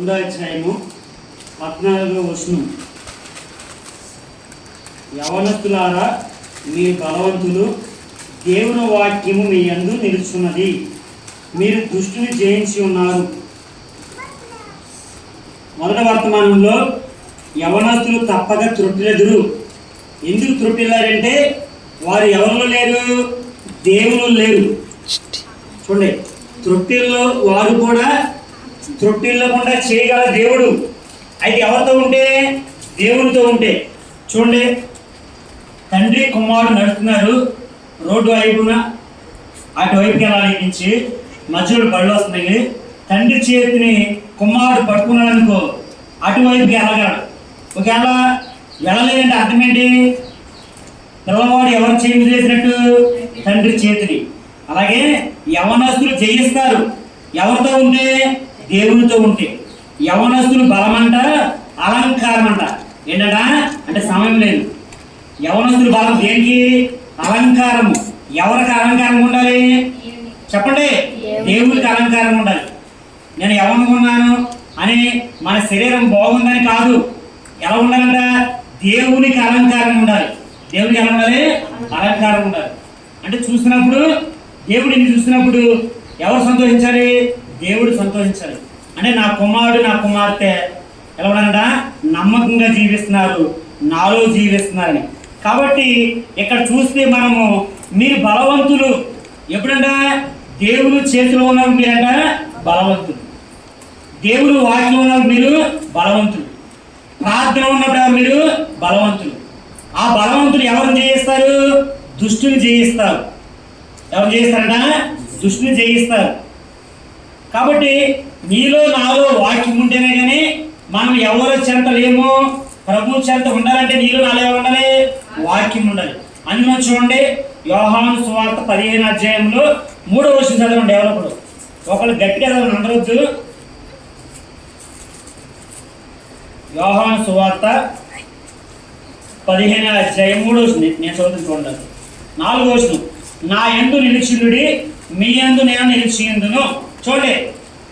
అధ్యాయము 14వ వచనం. యవనస్తులారా, మీరు బలవంతులు, దేవుని వాక్యము మీ యందు నిలుచున్నది, మీరు దుష్టుని జయించి ఉన్నారు. మొదటి వర్తమానంలో యవనస్తులు తప్పక త్రుట్టిలెదురు. ఎందుకు త్రుట్టిల్లారంటే వారు ఎవరిలో లేరు, దేవుళ్ళు లేరు. చూడండి, త్రుట్టిల్లో వారు కూడా త్రుట్టిల్లకుండా చేయగల దేవుడు. అయితే ఎవరితో ఉంటే, దేవునితో ఉంటే. చూడండి, తండ్రి కుమారుడు నడుస్తున్నారు రోడ్డు వైపున, అటువైపుకి వెళ్ళాలి నుంచి మధ్యలో బళ్ళు వస్తున్నాయి. తండ్రి చేతిని కుమారుడు పట్టుకున్నాడు అనుకో, అటువైపుకి వెళ్ళగలడు. ఒకవేళ వెళ్ళలేదంటే అర్థం ఏంటి? పిల్లవాడు ఎవరు చేతి చేసినట్టు? తండ్రి చేతిని. అలాగే యవనస్తులు జయిస్తారు ఎవరితో ఉంటే, దేవునితో ఉంటే. యవనస్తులు బలమంట, అలంకారం అంట. ఏంటంట అంటే సమయం లేదు. యవనస్తులు బలం దేనికి? అలంకారము. ఎవరికి అలంకారం ఉండాలి చెప్పండి? దేవునికి అలంకారం ఉండాలి. నేను యవనంగా ఉన్నాను అని మన శరీరం బాగుందని కాదు. ఎలా ఉండాలంట? దేవునికి అలంకారం ఉండాలి. దేవునికి ఎలా ఉండాలి? అలంకారం ఉండాలి. అంటే చూసినప్పుడు, దేవుడిని చూసినప్పుడు ఎవరు సంతోషించాలి? దేవుడు సంతోషించాలి. అంటే నా కుమారుడు, నా కుమార్తె ఎలా ఉన్నారంట? నమ్మకంగా జీవిస్తున్నారు, నాలో జీవిస్తున్నారని. కాబట్టి ఇక్కడ చూస్తే మనము, మీరు బలవంతులు. ఎప్పుడంట? దేవుడు చేతిలో ఉన్నప్పుడు మీరంట బలవంతులు. దేవుడు వాక్యం ఉన్నప్పుడు మీరు బలవంతులు. ప్రార్థన ఉన్నప్పుడు మీరు బలవంతులు. ఆ బలవంతులు ఎవరిని జయిస్తారు? దుష్టుని జయిస్తారు. ఎవరు జయిస్తారంట? దుష్టుని జయిస్తారు. కాబట్టి మీలో నాలో వాక్యం ఉంటేనే కానీ మనం ఎవరి చెంత లేమో. ప్రభు చెంత ఉండాలంటే నీలో నాలో ఎవరు ఉండాలి? వాక్యం ఉండాలి. అందులో చూడండి, యోహాను సువార్త 15వ అధ్యాయంలో 3వ వచనం చదవండి. ఎవరప్పుడు ఒకళ్ళు గట్టిగా చదవండి, అందరొచ్చు. యోహాను సువార్త 15వ అధ్యాయం 3వ వచనం నేను చదువుతుంది చూడండి. 4వ వచనం, నా యందు నిలిచియుండుడి, మీ యందు నేను నిలిచియుందును. చూడండి,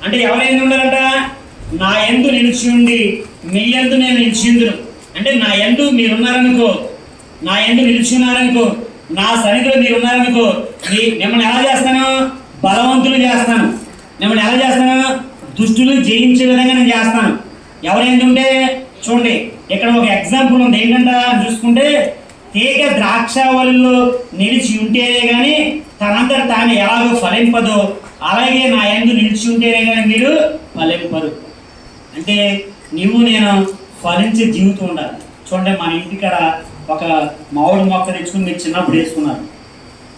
అంటే ఎవరైంది ఉండాలంట? నా యందు నిలిచి ఉండి మీ యందు నేను నిలిచిందును. అంటే నా యందు మీరున్నారనుకో, నా యందు నిలిచి ఉన్నారనుకో, నా సన్నిధిలో మీరు ఉన్నారనుకో, మిమ్మల్ని ఎలా చేస్తాను? బలవంతులు చేస్తాను. మిమ్మల్ని ఎలా చేస్తాను? దుష్టులు జయించే విధంగా నేను చేస్తాను. ఎవరైంది ఉంటే చూడండి, ఇక్కడ ఒక ఎగ్జాంపుల్ ఉంది. ఏంటంట చూసుకుంటే, తీగ ద్రాక్షావళిలో నిలిచి ఉంటేనే కానీ తనంతట తాను ఎలాగో ఫలింపదో, అలాగే నా యందు నిలిచి ఉంటేనే కానీ మీరు ఫలింపరు. అంటే నీవు నేను ఫలించే జీవితం ఉండాలి. చూడండి, మన ఇంటికాడ ఒక మామిడి మొక్క తెచ్చుకుని మీరు చిన్నప్పుడు వేసుకున్నారు.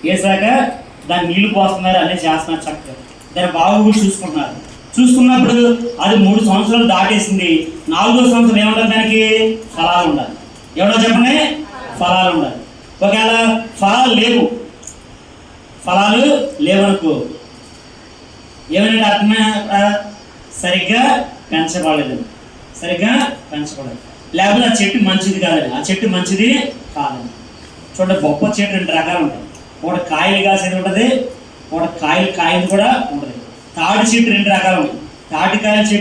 వేసాక దాన్ని నీళ్లు పోస్తున్నారు, అన్నీ చేస్తున్నారు చక్కగా. దాన్ని బాగా చూసుకుంటున్నారు. చూసుకున్నప్పుడు అది 3 సంవత్సరాలు దాటేసింది. 4వ సంవత్సరం ఏముండాలి? దానికి ఫలాలు ఉండాలి. ఎవడో చెప్పండి? ఫలాలు ఉండాలి. ఒకవేళ ఫలాలు లేవనుకో, ఏమైనా అర్థమే? సరిగ్గా పెంచబడలేదు. లేకపోతే ఆ చెట్టు మంచిది కాదని. ఆ చెట్టు మంచిది కాదని. చూడండి, గొప్ప చెట్టు 2 రకాలు ఉంటాయి. ఒకటి కాయలు కాసేది ఉంటుంది, ఒకటి కాయలు కూడా ఉంటుంది. తాటి చెట్టు 2 రకాలు ఉంటాయి. తాటికాయల చెట్టు